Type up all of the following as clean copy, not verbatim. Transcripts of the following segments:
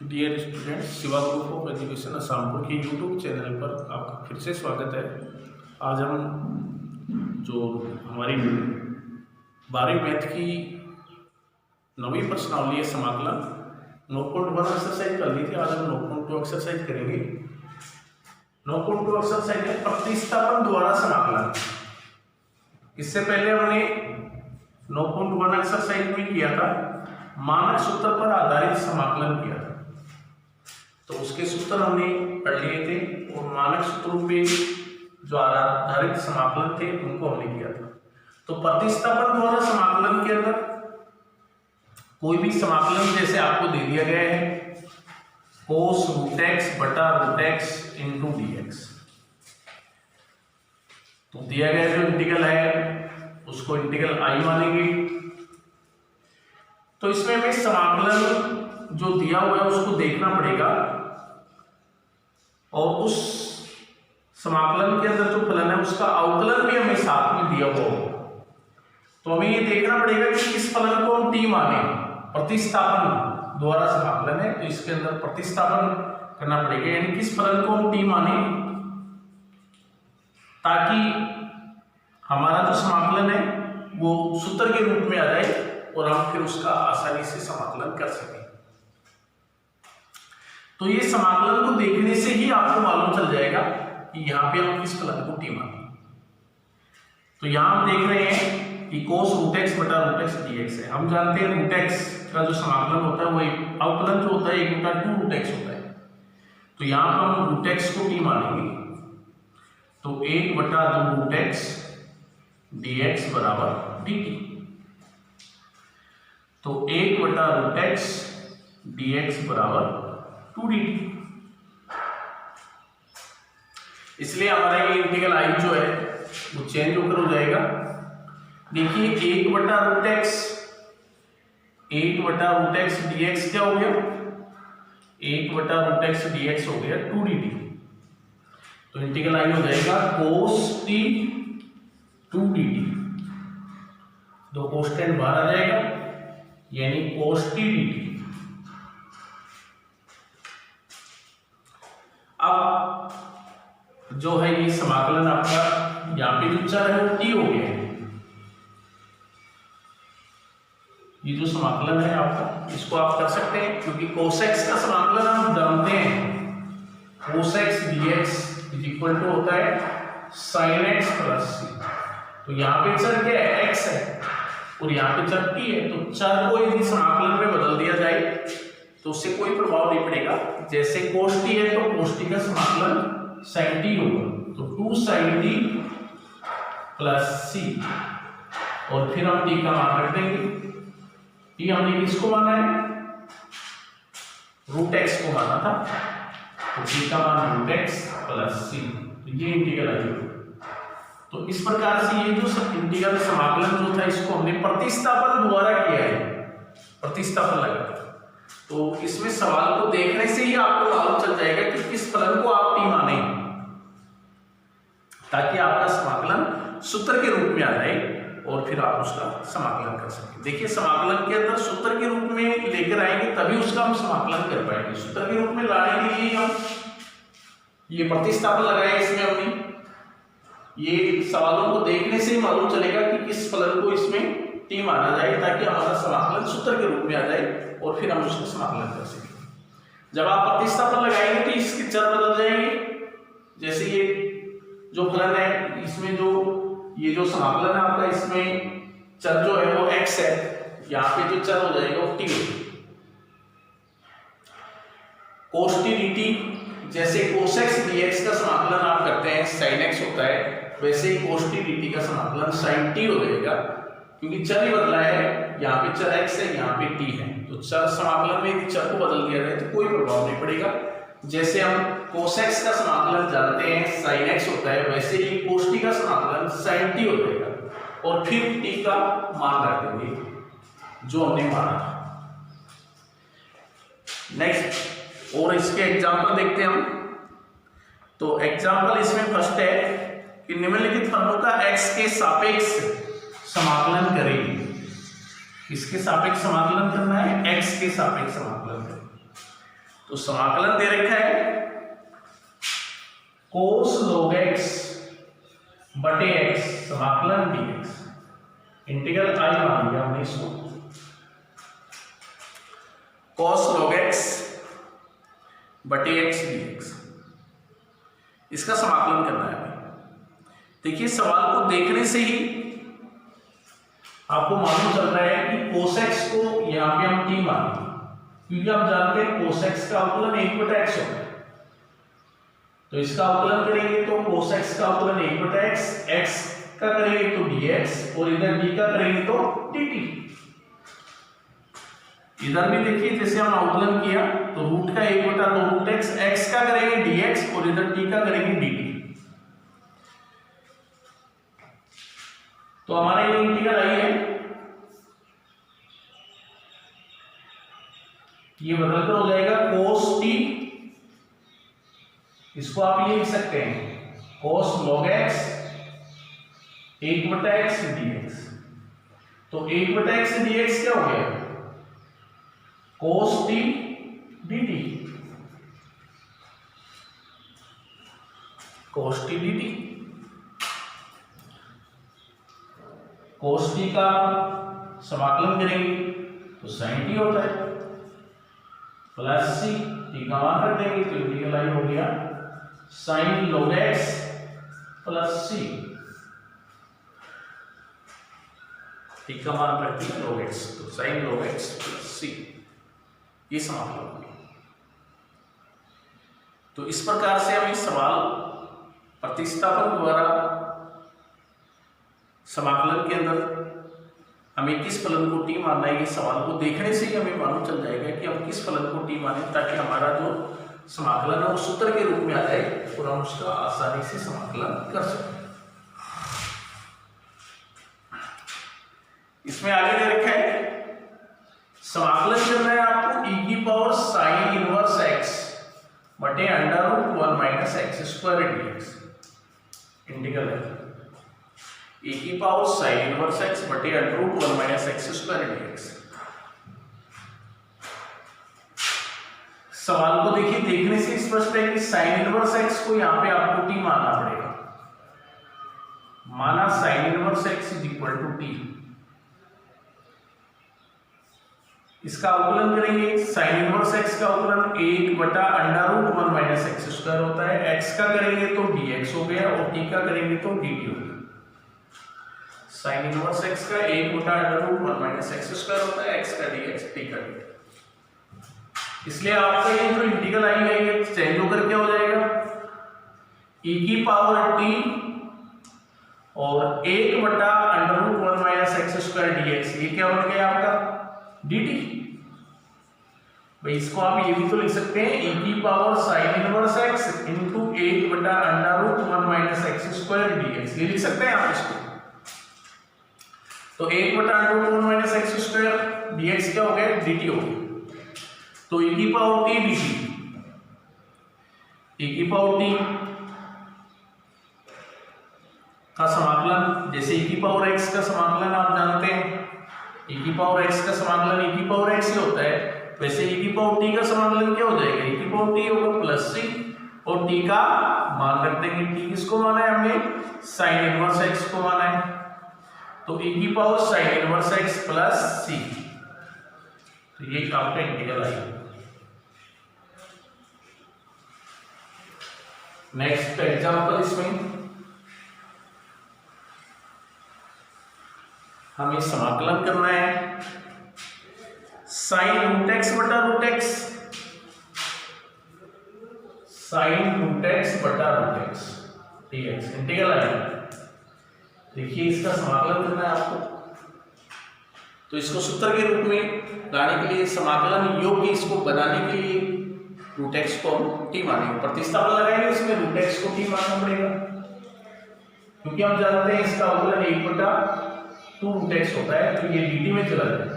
Dear students, Shiva group of education Asampur के YouTube channel पर आपका फिर से स्वागत है। आज हम जो हमारी 12वीं मैथ की 9वीं प्रश्नावली है समाकलन 9.1 एक्सरसाइज कर ली थी। आज हम 9.2 एक्सरसाइज करेंगे। 9.2 एक्सरसाइज है प्रतिस्थापन द्वारा समाकलन। इससे पहले हमने 9.1 एक्सरसाइज में किया था मानक सूत्र पर आधारित समाकलन किया था, तो उसके सूत्र हमने पढ़ लिए थे और मानक सूत्रों पे जो आधारित समाकलन थे उनको हमने किया था। तो प्रतिस्थापन द्वारा समाकलन के अंदर कोई भी समाकलन जैसे आपको दे दिया गया है cos √x बटा √x इंटू dx, तो दिया गया जो इंटीग्रल है उसको इंटीग्रल I मानेंगे। तो इसमें हमें समाकलन जो दिया हुआ है उसको देखना पड़ेगा और उस समाकलन के अंदर जो फलन है उसका अवकलन भी हमें साथ में दिया हुआ होगा। तो हमें ये देखना पड़ेगा कि इस फलन को हम t माने। प्रतिस्थापन द्वारा समाकलन है तो इसके अंदर प्रतिस्थापन करना पड़ेगा, यानी किस फलन को हम t माने ताकि हमारा जो समाकलन है वो सूत्र के रूप में आ जाए और हम फिर उसका आसानी से समाकलन कर सकें। तो ये समाकलन को देखने से ही आपको मालूम चल जाएगा कि यहाँ पे हम किस फलन को t माने। तो यहाँ हम देख रहे हैं कि cos √x बटा √x dx है। हम जानते हैं √x का जो समाकलन होता है वो अवकलन जो होता है 1 बटा 2 √x होता है। तो यहाँ पर हम √x को t मानेंगे, तो 1 बटा 2 √x dx बराबर dt। तो 1 बटा √x dx बराबर 2 dt। इसलिए हमारा ये इंटीग्रल I जो है वो चेंज होकर हो जाएगा। देखिए 1 बटा √x dx क्या हो गया, 1 बटा √x dx हो गया 2 dt। तो इंटीग्रल I हो जाएगा cos t 2 dt। दो कांस्टेंट बाहर आ जाएगा यानी cos t dt। अब जो है ये समाकलन आपका यहाँ पे जो चर है वो t हो गया है। ये जो समाकलन है आपका इसको आप कर सकते हैं क्योंकि cos x का समाकलन हम जानते हैं cos x dx equal to होता है sin x प्लस c। तो यहाँ पे चर क्या है, x है और यहाँ पे चर t है। तो चर को यदि समाकलन में बदल दिया जाए तो उससे कोई प्रभाव नहीं पड़ेगा। जैसे cos t है तो cos t का समाकलन sin t होगा, तो 2 sin t प्लस c और फिर हम t का मान रख देंगे। t हमने किसको माना है, √x को माना था, तो t का मान √x प्लस c। तो ये इंटीग्रल है। तो इस प्रकार से ये जो इंटीग्रल समाकलन जो था इसको हमने प्रतिस्थापन द्वारा किया है, प्रतिस्थापन लगा। तो इसमें सवाल को देखने से ही आपको मालूम चल जाएगा कि किस फलन को आप t माने ताकि आपका समाकलन सूत्र के रूप में आ जाए और फिर आप उसका समाकलन कर सकें। देखिए समाकलन के अंदर सूत्र के रूप में लेकर आएंगे तभी उसका हम समाकलन कर पाएंगे। सूत्र के रूप में लाने के लिए हम ये प्रतिस्थापन लगाए, इसमें हमने ये सवालों को देखने से ही मालूम चलेगा कि किस फलन को इसमें t माना जाए ताकि हमारा समाकलन सूत्र के रूप में आ जाए और फिर हम उसका समाकलन कर सकें। जब आप प्रतिस्थापन लगाएंगे तो इसके चर बदल जाएंगे। जैसे ये जो फलन है इसमें जो ये जो समाकलन है आपका इसमें चर जो है वो x है, यहाँ पे जो चर हो जाएगा वो t होगा। cos t dt, जैसे cos x dx का समाकलन आप करते हैं sin x होता है, वैसे ही cos t dt का समाकलन sin t हो जाएगा क्योंकि चर ही बदला है। यहाँ पे चर x है, यहाँ पे t है, तो चर समाकलन में यदि चर को बदल दिया जाए तो कोई प्रभाव नहीं पड़ेगा। जैसे हम cos x का समाकलन जानते हैं sin x होता है, वैसे ही cos t का समाकलन sin t हो जाएगा और फिर t का मान रख देंगे जो हमने माना था। नेक्स्ट और इसके एग्जांपल देखते हैं हम। तो एग्जांपल इसमें फर्स्ट है कि निम्नलिखित फलनों का x के सापेक्ष समाकलन करेंगे। किसके सापेक्ष समाकलन करना है, x के सापेक्ष समाकलन करना। तो समाकलन दे रखा है cos log x बटे x समाकलन dx, इंटीग्रल I मान लिया हमने इसको, cos log x बटे x dx, इसका समाकलन करना है हमें। देखिए सवाल को देखने से ही आपको मालूम चल रहा है कि cos x को यहां पे हम t मानेंगे, क्योंकि आप जानते हैं cos x का अवकलन 1/x होता है। तो इसका अवकलन करेंगे तो cos x का अवकलन 1/x, x का करेंगे तो dx और इधर d का करेंगे तो dt। इधर भी देखिए जैसे हम अवकलन किया तो रूट का 1/2√x, x का करेंगे dx और इधर t का करेंगे dt। तो हमारा ये इंटीग्रल आई है, ये बदलकर हो जाएगा cos t, इसको आप ये लिख सकते हैं cos log x 1/x dx। तो 1/x dx क्या हो गया, cos t dt, cos t dt। cos t का समाकलन करेंगे तो sin t होता है, प्लस c, t का मान रख देंगे तो इंटीग्रल आई हो गया sin log x plus c, t का मान रख दिया log x, तो sin log x plus c, ये समाकलन हो गया। तो इस प्रकार से हम इस सवाल प्रतिस्थापन द्वारा समाकलन के अंदर हमें किस फलन को t मानना है, ये सवाल को देखने से ही हमें मालूम चल जाएगा कि हम किस फलन को t माने, ताकि हमारा जो समाकलन है वो सूत्र के रूप में आ जाए और हम उसका आसानी से समाकलन कर सकें। इसमें आगे दे रखा है समाकलन करना है आपको e की पावर sin इनवर्स x बटे √1 - x² dx, इंटीग्रल है e की पावर sin इनवर्स x बटे √1 - x² dx। सवाल को देखिए देखने से स्पष्ट है कि sin इनवर्स x को यहां पे आपको t मानना पड़ेगा। माना sin इनवर्स x = t, इसका अवकलन करेंगे, sin इनवर्स x का अवकलन 1/√1 - x² होता है, x का करेंगे तो dx हो गया और t का करेंगे तो dt हो गया। sin इनवर्स x का 1/√1 - x² होता है, x का dx, t का dt। इसलिए आपका ये जो इंटीग्रल आई है ये चेंज होकर क्या हो जाएगा, e की पावर t और 1/√1 - x² dx, ये क्या बन गया आपका dt। भाई इसको आप ये भी तो लिख सकते हैं e की power sin inverse x into 1/√1 - x² dx, ये लिख सकते हैं आप इसको। तो 1/√1 - x² dx क्या हो गया, dt हो गया। तो e की पावर t dt, e की पावर t का समाकलन, जैसे e की पावर x का समाकलन आप जानते हैं, e की पावर x का समाकलन e की पावर x ही होता है, वैसे e की पावर t का समाकलन क्या हो जाएगा, e की पावर t होगा प्लस c और t का मान रख देंगे, t किसको माना है हमने, sin इनवर्स x को माना है, तो e की power sin inverse x plus c, तो ये आपका इंटीग्रल आएगा। नेक्स्ट एग्जांपल, इसमें हमें समाकलन करना है sin √x बटा √x, sin √x बटा √x dx, इंटीग्रल आएगा। देखिए इसका समाकलन करना है आपको, तो इसको सूत्र के रूप में लाने के लिए, समाकलन योग्य इसको बनाने के लिए √x को हम t मानेंगे, प्रतिस्थापन लगाएंगे इसमें √x को t मानना पड़ेगा, क्योंकि हम जानते हैं इसका अवकलन 1/2√x होता है, तो ये dt में चला जाएगा,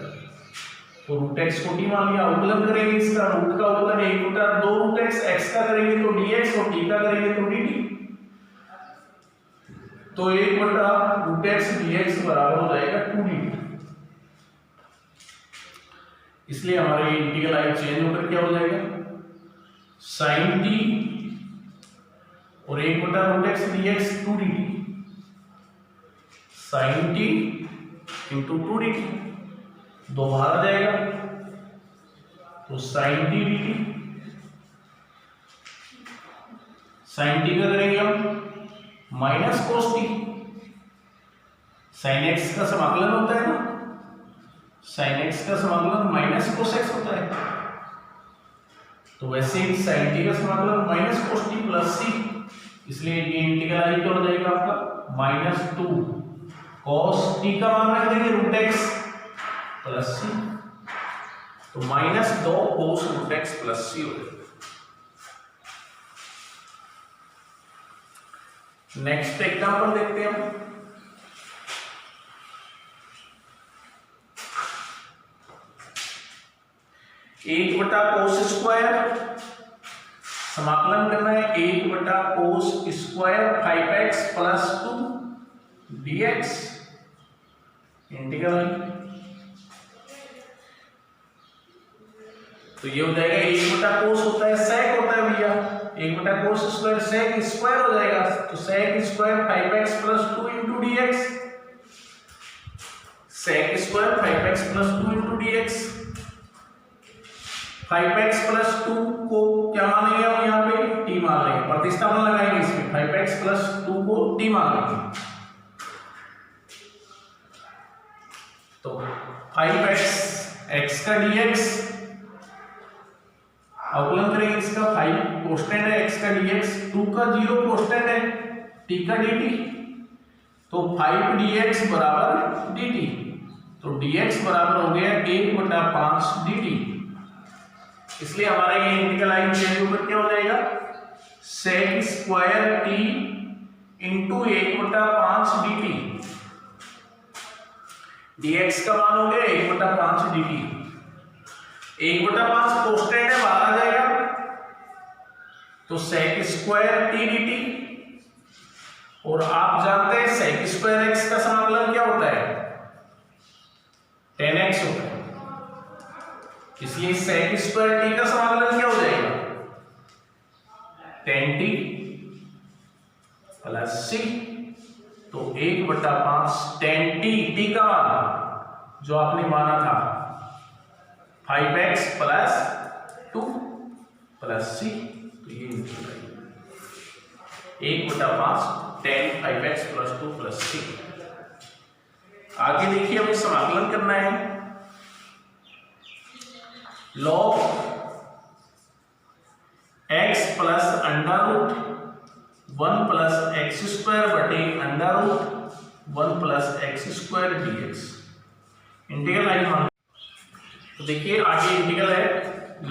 तो √x को t मान लिया। अवकलन करेंगे इसका, रूट का अवकलन 1/2√x, x का करेंगे तो dx और t का करेंगे तो dt, तो 1/√x dx बराबर हो जाएगा 2dt। इसलिए हमारा ये इंटीग्रल आई चेंज होकर क्या हो जाएगा, साइन टी और 1/√x dx 2dt, sign T into 2dt, 2 बाहर आ जाएगा तो sine t dt, sine t का करेंगे हम minus cos t, sine x का समाकलन होता है ना, साइन एक्स का समाकलन माइनस कोस एक्स होता है, तो वैसे ही साइन टी का समाकलन माइनस कोस टी प्लस सी, इसलिए ये इंटीग्रल आई क्या हो जाएगा आपका -2 cos टी का मान रख देंगे √x प्लस सी, तो -2 cos √x प्लस सी हो जाएगा। नेक्स्ट एग्जांपल देखते हैं हम। एक बटा कोस स्क्वायर, समाकलन करना है 1/cos square 5x plus 2 dx integral, तो ये हो जाएगा 1/cos होता है sec होता है भैया, 1/cos स्क्वायर sec स्क्वायर हो जाएगा, तो sec square 5x plus 2 into dx, sec square 5x plus 2 into dx, 5x plus 2 को क्या मानेंगे हम यहाँ पे t मान लेंगे, प्रतिस्थापन लगाएंगे इसमें, 5x प्लस 2 को t मान लेंगे, तो 5x x का dx, अवकलन करेंगे इसका, 5 कांस्टेंट है x का dx, 2 का 0 कांस्टेंट है t का dt, तो 5 dx बराबर dt, तो dx बराबर हो गया 1/5 dt, इसलिए हमारा ये इंटीग्रल आई चेंज होकर क्या हो जाएगा sec square t into 1/5 dt, dx का मान हो गया 1/5 dt, 1/5 कांस्टेंट है बाहर आ जाएगा, तो sec स्क्वायर t dt, और आप जानते हैं sec स्क्वायर x का समाकलन क्या होता है 10x होता है, इसलिए sec स्क्वायर t का समाकलन क्या हो जाएगा 10t प्लस c, तो 1/5 10t, t का मान जो आपने माना था 5x प्लस 2 प्लस c, तो ये 1/5 10 5x प्लस 2 प्लस c। आगे देखिए हमें समाकलन करना है, log x plus √1 plus x square बटे √1 plus x square dx integral I मान, तो देखिए आगे इंटीग्रल है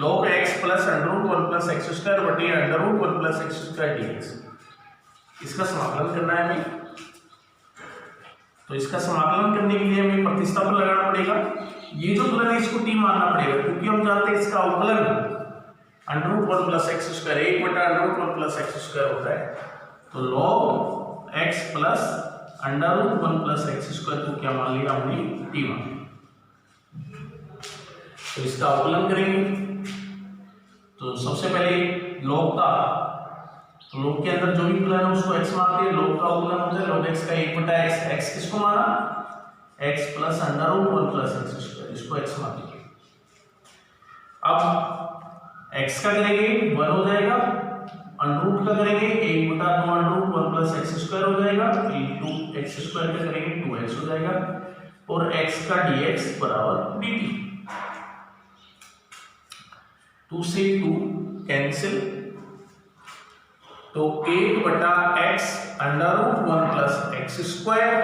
log x plus √1 plus x square बटे √1 प्लस एक्स स्क्वायर dx, इसका समाकलन करना है हमें, तो इसका समाकलन करने के लिए हमें प्रतिस्थापन लगाना पड़ेगा, ये जो फलन है इसको t मानना पड़ेगा, क्योंकि हम जानते हैं इसका अवकलन √1 plus x square 1/√1 plus x square होता है, तो log x plus √1 plus x square को क्या मान लिया हमने t मान लिया, तो इसका अवकलन करेंगे, तो सबसे पहले log का, तो log के अंदर जो भी फलन है उसको x मानते हैं, log का अवकलन होता है log x का 1/x, x किसको माना x plus √1 plus x square, इसको x मान लीजिए, अब x का करेंगे 1 हो जाएगा, √, का करेंगे 1/2 √1 प्लस एक्स स्क्वायर हो जाएगा, इंटू एक्स स्क्वायर का करेंगे 2x हो जाएगा, और x का dx बराबर dt, 2 से 2 कैंसिल, तो 1/x √1 plus x square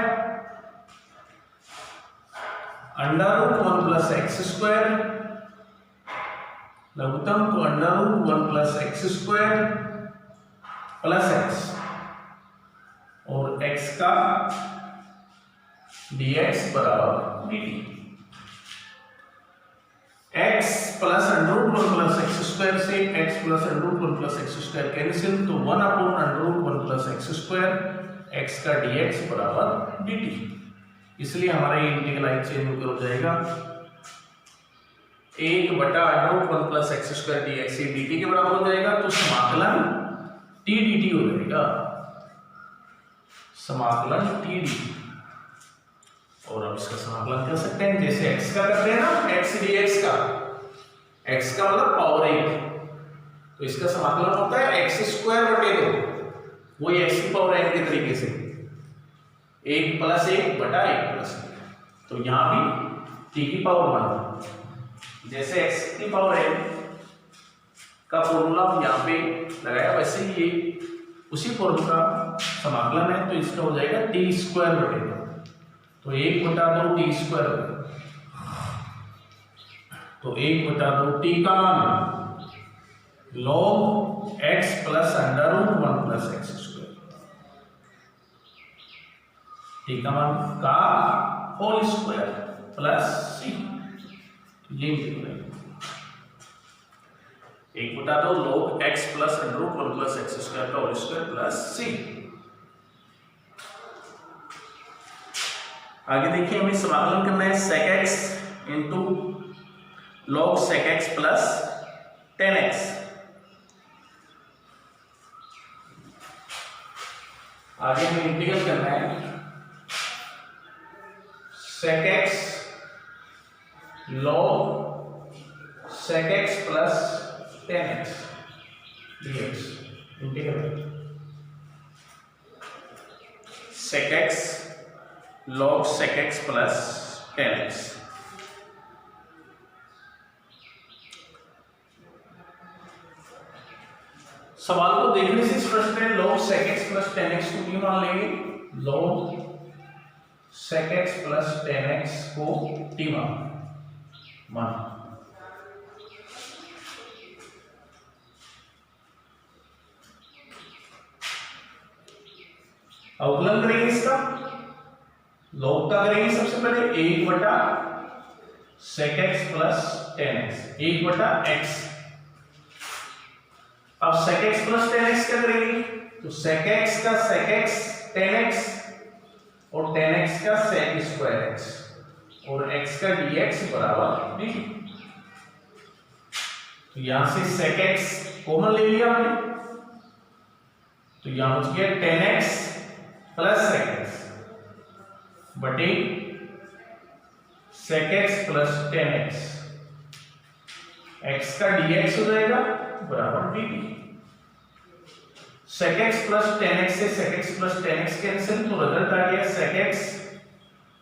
√1 plus x square लघुत्तम, तो √1 plus x square plus x, और x का dx बराबर dt, x plus √1 plus x square से x plus √1 plus x square cancel, तो 1/√1 प्लस एक्स स्क्वायर, x का dx बराबर dt, इसलिए हमारा ये इंटीग्रल आई चेंज होकर हो जाएगा 1 बटा under 1 plus x square D x D T के बराबर हो जाएगा, तो समाकलन टी डी टी हो जाएगा, समाकलन टी डी। और अब इसका समाकलन कर सकते हैं जैसे x का करते हैं ना, x डी एक्स का, x का मतलब पावर 1, तो इसका समाकलन होता है एक्स स्क्वायर बटे 2, वही x की पावर n के तरीके से 1 प्लस 1 बटा 1 प्लस 1। तो यहाँ भी t की पावर 1, जैसे x की पावर n का फॉर्मूला हम यहाँ पे लगाया, वैसे ही ये उसी फॉर्मूला का समाकलन है, तो इसका हो जाएगा टी स्क्वायर बटे 2, तो 1 बटा 2 टी स्क्वायर हो जाएगा। तो 1 बटा 2 टी का मान log x plus under root 1 plus x square, t का मान का होल स्क्वायर प्लस सी, ये 1 बटा 2 log x plus under root 1 plus x square का होल स्क्वायर प्लस सी। आगे देखिए हमें समाकलन करना है sec x into log sec x plus tan x। आगे हमें इंटीग्रल करना है sec x log sec x plus tan x dx, integral sec x log sec x plus tan x। सवाल को देखने से स्पष्ट है, log sec x plus tan x को क्या मान लेंगे, log sec x plus tan x को t मान। अवकलन करेंगे इसका, log का करेंगे सबसे पहले 1 बटा sec x plus tan x, 1 बटा x। अब sec x plus tan x क्या करेंगे, तो sec x का sec x tan x और tan x का sec स्क्वायर x और x का dx बराबर dt। तो यहां से sec x कॉमन ले लिया हमने, तो यहां बच गया tan x plus sec x बटे sec x plus tan x, x का dx हो जाएगा बराबर dt। sec x plus tan x से sec x plus tan x cancel, तो रिजल्ट आ गया sec x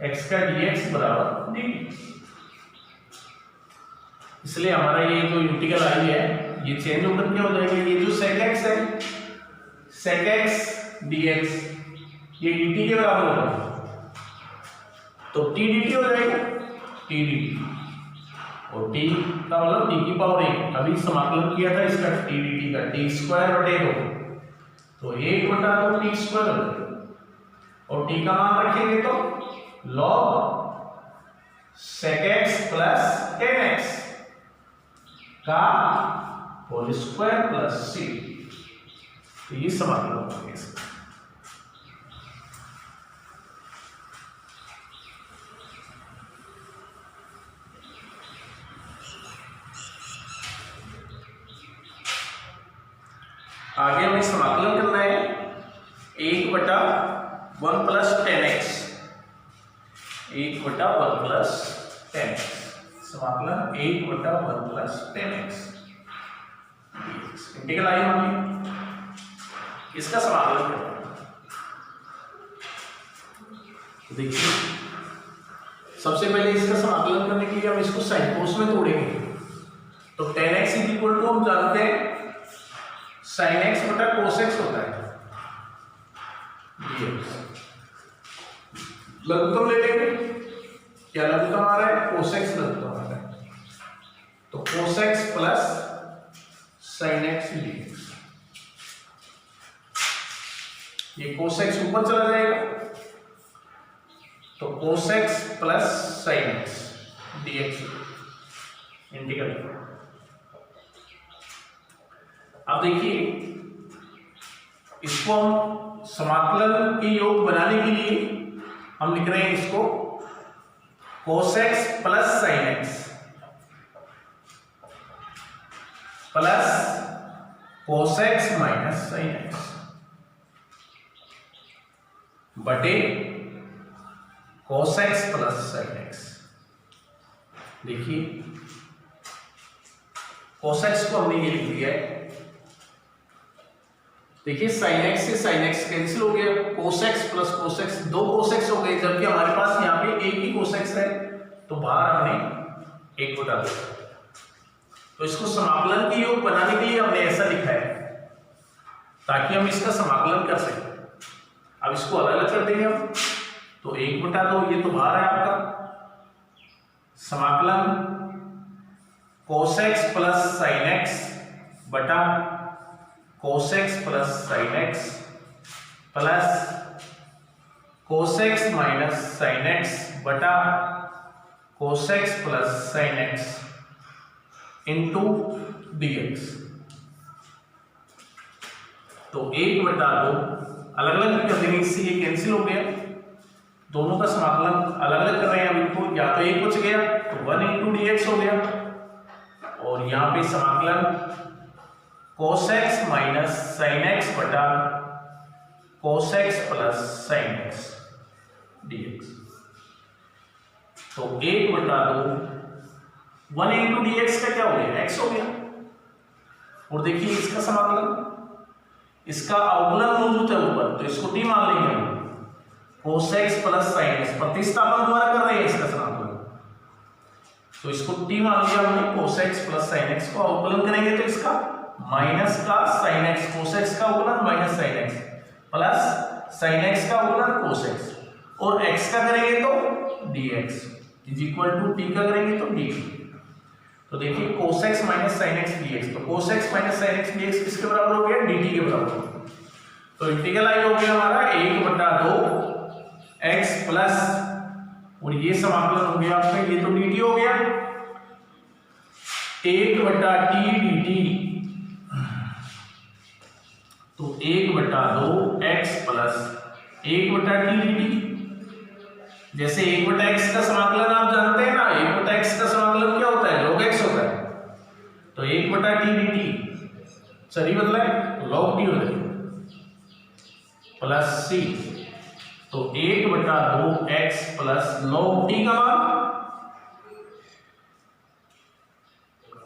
x का dx बराबर dt। इसलिए हमारा ये जो इंटीग्रल आई है ये चेंज होकर क्या हो जाएगा, ये जो sec x है sec x dx ये dt के बराबर होगा, तो t dt हो जाएगा, t dt और t का मतलब t की पावर 1, अभी समाकलन किया था इसका t dt का, t स्क्वायर बटे 2, तो 1 बटा 2 टी स्क्वायर हो जाएगा और t का मान रखेंगे तो log sec x plus tan x का होल स्क्वायर प्लस c, तो ये समाकलन हो गया इसका। आगे हमें समाकलन करना है 1 बटा 1 प्लस tan x, 1 बटा 1 प्लस tan x, समाकलन 1 बटा 1 प्लस tan x, इंटीग्रल आई होगी, इसका समाकलन करना है। देखिए सबसे पहले इसका समाकलन करने के लिए हम इसको साइन कोस में तोड़ेंगे, तो tan x is equal to हम जानते हैं sin x बटा cos x होता है, लघुत्तम ले लेंगे, क्या लघुत्तम आ रहा है, cos x लघुत्तम आ रहा है, तो cos x plus sin x dx, ये cos x ऊपर चला जाएगा, तो cos x plus sin x dx integral. अब देखिए इसको हम समाकलन के योग बनाने के लिए हम लिख रहे हैं इसको cos x plus sin x, plus cos x minus sin x बटे cos x plus sin x। देखिए cos x को हमने ये लिख दिया है, देखिए sin x से sin x कैंसिल हो गया, cos x plus cos x, दो cos x हो गए, जबकि हमारे पास यहाँ पे एक ही cos x है, तो बाहर हमने एक बटा दिया। तो इसको समाकलन की योग बनाने के लिए हमने ऐसा लिखा है ताकि हम इसका समाकलन कर सकें। अब इसको अलग अलग कर देंगे हम, तो एक बटा दो, ये तो बाहर है आपका, समाकलन cos x plus sin x बटा cos x plus sin x plus cos x minus sin x बटा cos x plus sin x into dx। तो एक बटा दो अलग अलग कर देंगे, इससे ये कैंसिल हो गया, दोनों का समाकलन अलग अलग कर रहे हैं। अब इनको या तो एक बच गया तो 1 इंटू dx हो गया, और यहाँ पे समाकलन cos x minus sin x बटा cos x plus sin x dx। तो एक बटा दो 1 इंटू dx का क्या हो गया, x हो गया, और देखिए इसका समाकलन, इसका अवकलन मौजूद है ऊपर, तो इसको t मान लेंगे हम, cos x plus sin x प्रतिस्थापन द्वारा कर रहे हैं इसका समाकलन, तो इसको t मान लिया हमने, cos x plus sin x को अवकलन करेंगे तो इसका माइनस का sin x, cos x का अवकलन minus sin x plus sin x का अवकलन cos x, और x का करेंगे तो dx is equal to t का करेंगे तो dt। तो देखिए cos x minus sin x dx, तो cos x minus sin x dx किसके बराबर हो गया, dt के बराबर हो गया। तो इंटीग्रल आई हो गया हमारा 1/2 x प्लस, और ये समाकलन हो गया आपका, ये तो dt हो गया 1/t dt, तो 1/2 x प्लस 1/t dt। जैसे 1/x का समाकलन आप जानते हैं ना, 1/x का समाकलन क्या होता है, log x होता है, तो 1/t dt सही बदला है, log t हो जाएगा प्लस c, तो 1/2 x प्लस log t का मान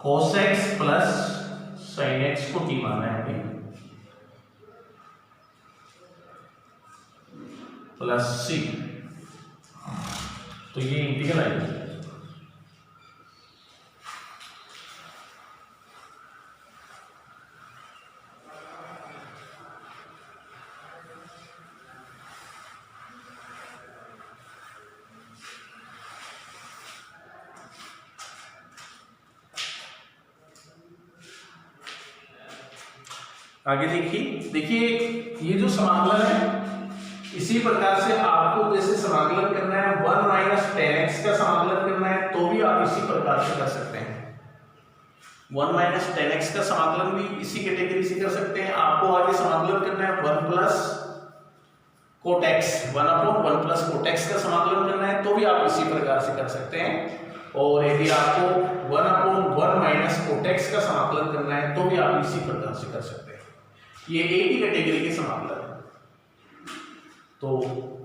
cos x plus sin x को t माना है अभी, प्लस c, तो ये इंटीग्रल आएगा। आगे देखिए ये जो समाकलन है, इसी प्रकार से आपको जैसे समाकलन करना है 1 माइनस tan x का समाकलन करना है, तो भी आप इसी प्रकार से कर सकते हैं। 1 माइनस tan x का समाकलन भी इसी कैटेगरी से कर सकते हैं। आपको आगे समाकलन करना है 1 plus cot x, 1/1 plus cot x का समाकलन करना है, तो भी आप इसी प्रकार से कर सकते हैं। और यदि आपको 1/1 माइनस cot x का समाकलन करना है, तो भी आप इसी प्रकार से कर सकते हैं। ये एक ही कैटेगरी के समाकलन है। तो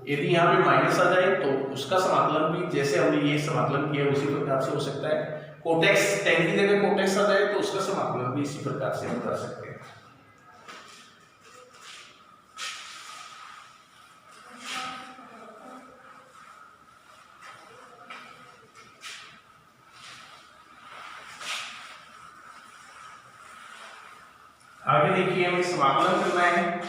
यदि यहाँ पे माइनस आ जाए तो उसका समाकलन भी जैसे हमने ये समाकलन किया उसी प्रकार से हो सकता है। cot x, tan की जगह cot x आ जाए तो उसका समाकलन भी इसी प्रकार से हम कर सकते हैं। आगे देखिए हमें समाकलन करना है।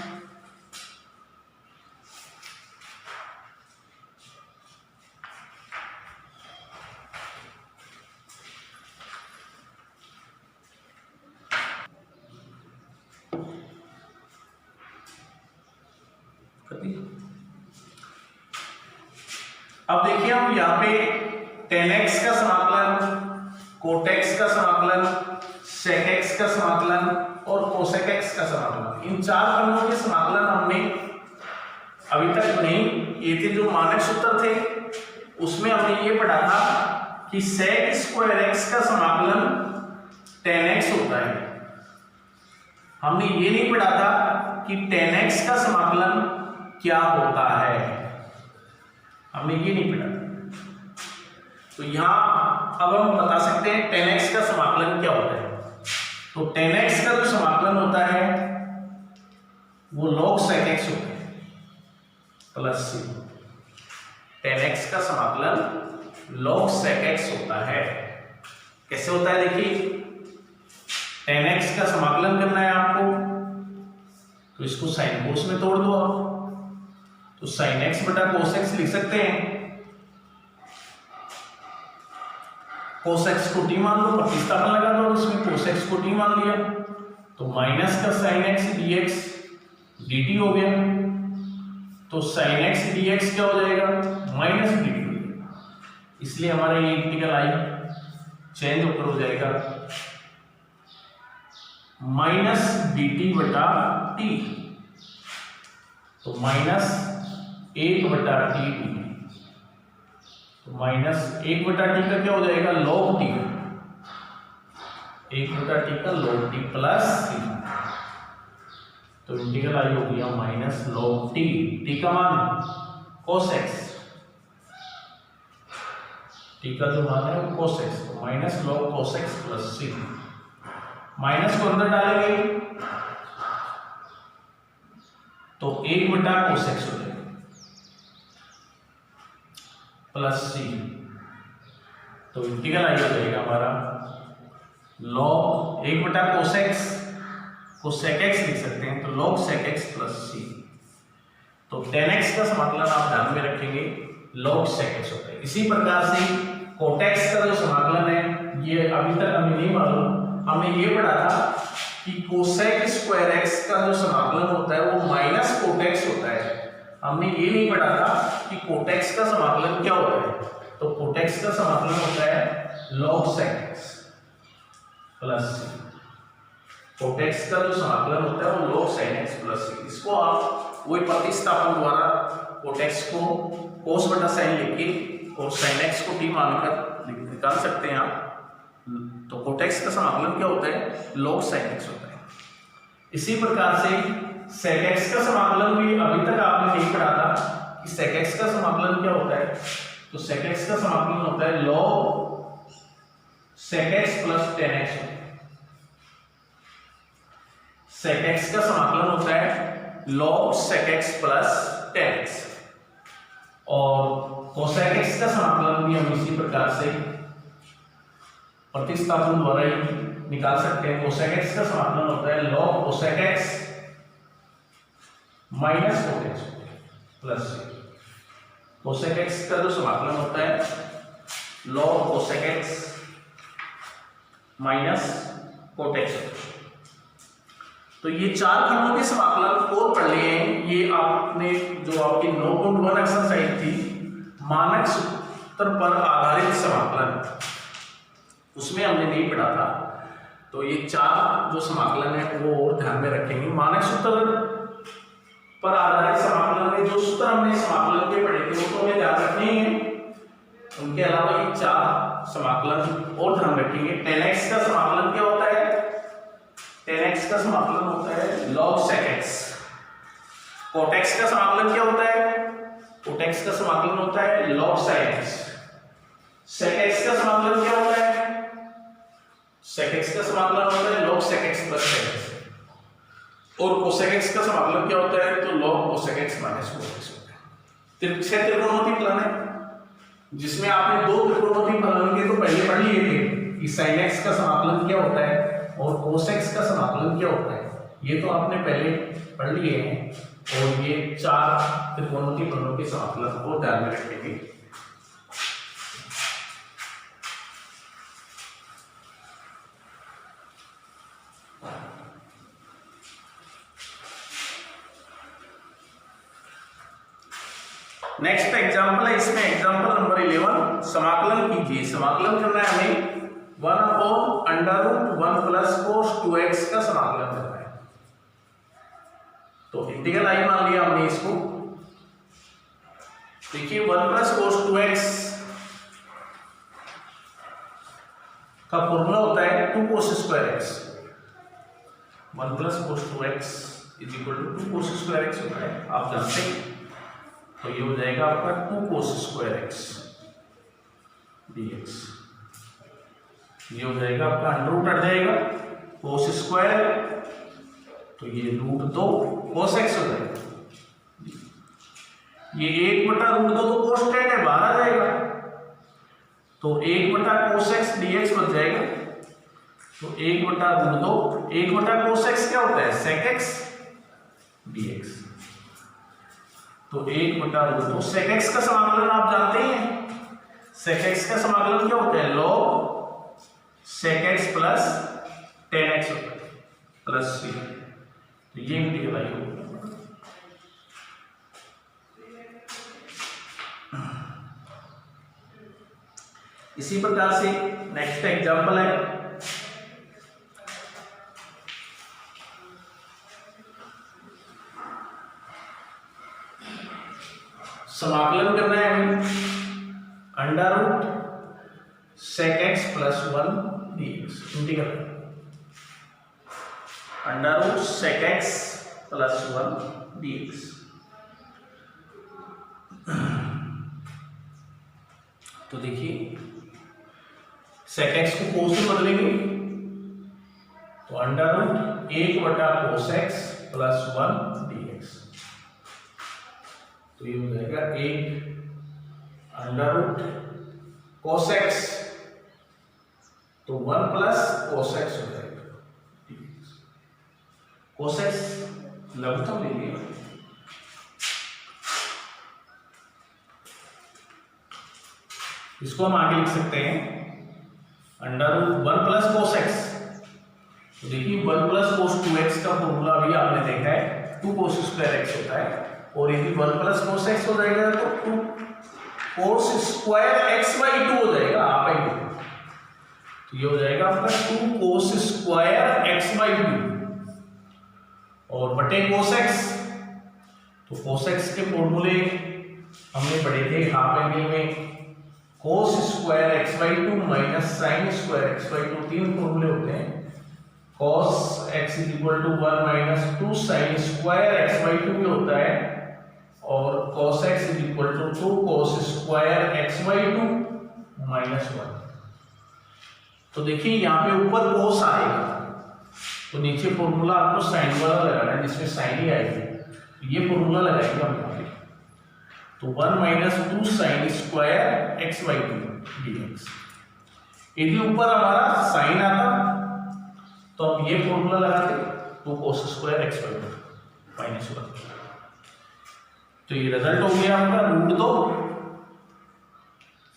अब देखिए हम यहाँ पे tan x का समाकलन, cot x का समाकलन, sec x का समाकलन और cosec x का समाकलन, इन चार फलनों के समाकलन हमने अभी तक नहीं, ये थे जो मानक सूत्र थे, उसमें हमने ये पढ़ा था कि sec स्क्वायर x का समाकलन tan x होता है हमने ये नहीं पढ़ा था कि tan x का समाकलन क्या होता है, हमने ये नहीं पढ़ा। तो यहां अब हम बता सकते हैं tan x का समाकलन क्या होता है। तो tan x का जो समाकलन होता है वो log sec x होता है प्लस c। tan x का समाकलन log sec x होता है। कैसे होता है देखिए, tan x का समाकलन करना है आपको, तो इसको sin cos में तोड़ दो आप, तो sin x बटा cos x लिख सकते हैं। cos x को t मान लो, प्रतिस्थापन लगा दो, इसमें cos x को t मान लिया, तो माइनस का sin x dx dt हो गया। तो sin x dx क्या हो जाएगा, माइनस dt हो जाएगा। इसलिए हमारा ये इंटीग्रल आई चेंज होकर हो जाएगा माइनस dt बटा t, तो माइनस 1 बटा t dt, तो माइनस 1 बटा t का क्या हो जाएगा, log t, 1 बटा t का log t प्लस c, तो इंटीग्रल आई हो गया माइनस log t, t का मान cos x, t का जो मान है वो cos x, तो minus log cos x plus c। Minus को अंदर डालेंगे तो 1 बटा cos x हो जाएगा प्लस c, तो इंटीग्रल आई हो जाएगा हमारा log 1 बटा cos x को sec x लिख सकते हैं, तो log sec x plus c। तो tan x का समाकलन आप ध्यान में रखेंगे log sec x होता है। इसी प्रकार से cot x का जो समाकलन है ये अभी तक हमें नहीं मालूम, हमने ये पढ़ा था कि कोसेक स्क्वायर x का जो समाकलन होता है वो माइनस कोट x होता है। हमने ये नहीं पढ़ा था कि कोट x का समाकलन क्या होता है। तो कोट x का समाकलन होता है log sec x plus c। Cot x का जो समाकलन होता है वो log sin x plus c। इसको आप वही प्रतिस्थापन द्वारा कोट x को cos बटा sin लिख के और sin x को t मानकर निकाल सकते हैं आप। तो cot x का समाकलन क्या होता है, log sin x होता है। इसी प्रकार से sec x का समाकलन भी अभी तक आपने नहीं पढ़ा था कि sec x का समाकलन क्या होता है। तो sec x का समाकलन होता है log sec x plus tan x। sec x का समाकलन होता है log sec x plus tan x, और cosec x का समाकलन भी हम इसी प्रकार से प्रतिस्थापन द्वारा ही निकाल सकते हैं। cosec x का समाकलन होता है log cosec x minus cot x plus cosec x का जो समाकलन होता है log cosec x minus cot x। तो ये चार खंडों के समाकलन और पढ़ लिए हैं। ये आपने जो आपकी 9.1 एक्सरसाइज थी मानक सूत्र पर आधारित समाकलन, उसमें हमने नहीं पढ़ा था। तो ये चार जो समाकलन है वो और ध्यान में रखेंगे। मानक सूत्र पर आधारित समाकलन में जो सूत्र हमने समाकलन के पढ़े थे वो तो हमें ध्यान रखने ही है। उनके अलावा ये चार समाकलन और ध्यान रखेंगे। tan x का समाकलन क्या होता है, tan x का समाकलन होता है log sec x। cot x का समाकलन क्या होता है, cot x का समाकलन होता है log sin x। sec x का समाकलन क्या होता है, sec x का समाकलन होता है log sec x plus sec x। और cosec x का समाकलन क्या होता है, तो log cosec x minus cos x होता है। त्रिकोणमितीय फलन है जिसमें आपने दो त्रिकोणमितीय फलन के तो पहले पढ़ लिए थे कि sin x का समाकलन क्या होता है और cos x का समाकलन क्या होता है, ये तो आपने पहले पढ़ लिए हैं। और ये चार त्रिकोणमितीय फलनों के समाकलन को ध्यान में रखेंगे। नेक्स्ट एग्जांपल है, इसमें एग्जांपल नंबर 11 समाकलन कीजिए। समाकलन करना है हमें 1/√1 प्लस cos 2x का समाकलन करना है। तो इंटीग्रल आई मान लिया हमने इसको। देखिए 1 प्लस cos 2x का फॉर्मूला होता है 2 cos square x 1 plus cos 2x is equal to 2 cos square x होता है, आप जानते हैं। तो ये हो जाएगा आपका 2 कोस स्क्वायर एक्स dx। ये हो जाएगा आपका अंडर रूट हट जाएगा, कोस स्क्वायर तो ये रूट 2 कोस एक्स हो जाएगा। ये 1/√2 तो कोस tan है, बाहर आ जाएगा, तो 1/cos x dx बच जाएगा। तो 1/√2 1/cos x क्या होता है, sec x dx। तो 1/√2 sec x का समाकलन आप जानते ही हैं। sec x का समाकलन क्या होता है, log sec x plus tan x होता है प्लस c। तो ये इंटीग्रल आई होगा। इसी प्रकार से नेक्स्ट एग्जांपल है, समाकलन करना है हमें under root sec x plus 1 dx। Integral under root sec x plus 1 dx। तो देखिए sec x को cos से बदलेंगे, तो under root 1/cos x plus 1 dx। तो ये हो जाएगा 1 अंडर रूट cos x, तो 1 प्लस cos x हो जाएगा। cos x लघुत्तम ले लिया, इसको हम आगे लिख सकते हैं under root 1 plus cos x। तो देखिए 1 प्लस cos 2x का फॉर्मूला भी आपने देखा है, 2 cos स्क्वायर x होता है, और यदि 1 प्लस cos x हो जाएगा तो 2 cos स्क्वायर x बाई 2 हो जाएगा, आप आएंगे। तो ये हो जाएगा आपका 2 cos स्क्वायर x बाई 2 और बटे cos x। तो cos x के फॉर्मूले हमने पढ़े थे हाफ एंगल में, cos square x by 2 minus sine square x by 2, 3 फॉर्मूले होते हैं। cos x is equal to 1 minus 2 sine square x by 2 भी होता है, और cos x is equal to 2 cos square x by 2 minus 1। तो देखिए यहाँ पे ऊपर cos आएगा, तो नीचे फॉर्मूला आपको साइन वाला लगाना है जिसमें साइन ही आएगी। ये फॉर्मूला लगाएंगे हम यहाँ पे, तो 1 minus 2 sine square x by 2 dx। यदि ऊपर हमारा साइन आता तो हम ये फॉर्मूला लगाते, 2 cos square x by 2 minus 1। तो ये रिजल्ट हो गया आपका रूट 2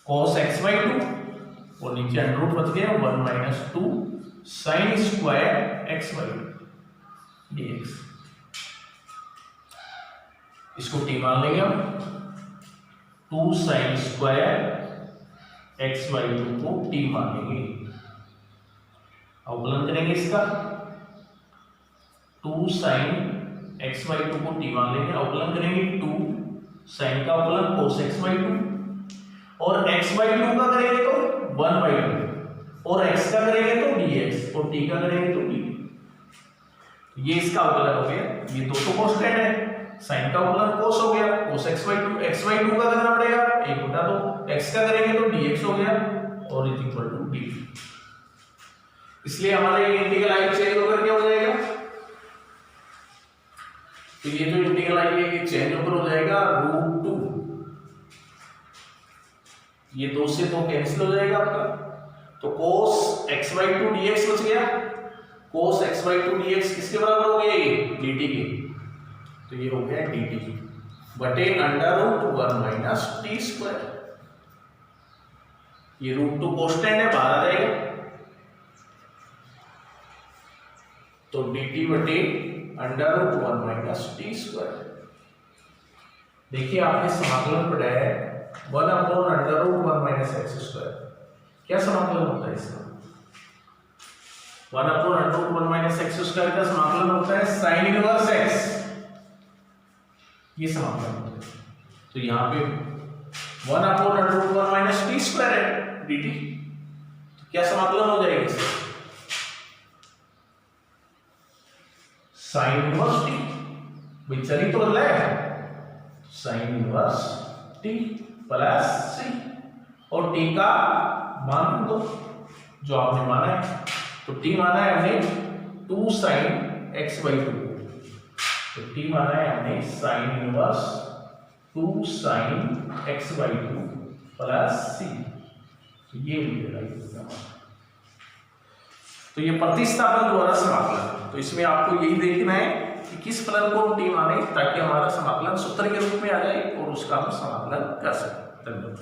cos x बाई 2 और नीचे अंडर रूट बच गया 1 minus 2 sine square x by 2 dx। इसको t मान लेंगे हम, 2 साइन स्क्वायर x बाई 2 को t मान लेंगे। अवकलन करेंगे इसका, 2 साइन x बाई 2 को t मान लेंगे, अवकलन करेंगे 2 साइन का अवकलन cos x बाई 2, और x बाई 2 का करेंगे तो 1 बाई 2, और x का करेंगे तो dx, और t का करेंगे तो dt। ये इसका अवकलन हो गया। ये दो तो कांस्टेंट है, साइन का अवकलन cos हो गया, cos x by 2, x by 2 का करना पड़ेगा 1/2, x का करेंगे तो dx हो गया, और इज इक्वल टू dt। इसलिए हमारा ये इंटीग्रल आई चेंज होकर क्या हो जाएगा, तो ये जो इंटीग्रल आई है ये चेंज होकर हो जाएगा रूट 2, ये 2 से 2 कैंसिल हो जाएगा आपका, तो cos x बाई 2 dx बच गया। cos x बाई 2 dx किसके बराबर हो गया, ये dt के, तो ये हो गया dt बटे under root 1 minus t square. ये रूट 2 कांस्टेंट है, बाहर आ जाएगा, तो dt बटे under root 1 minus t square. देखिए आपने समाकलन पढ़ा है 1 upon under root 1 minus x square. क्या समाकलन होता है इसका, 1 upon under root 1 minus x square का समाकलन होता है साइन इनवर्स एक्स, ये समाकलन होता है। तो यहाँ पे 1 upon under root 1 minus t square है dt, तो क्या समाकलन हो जाएगा इसका, साइन इनवर्स टी, भाई चल ही तो बदला है, साइन इनवर्स टी प्लस सी, और टी का मान दो जो आपने माना है, तो टी माना है हमने 2 साइन एक्स बाई 2, तो टी माना है हमने sine inverse 2 sine x by 2 plus c, तो ये मिलेगा। तो ये प्रतिस्थापन द्वारा समाकलन, तो इसमें आपको यही देखना है कि किस फलन को हम टी माने ताकि हमारा समाकलन सूत्र के रूप में आ जाए और उसका हम समाकलन कर सकें। धन्यवाद।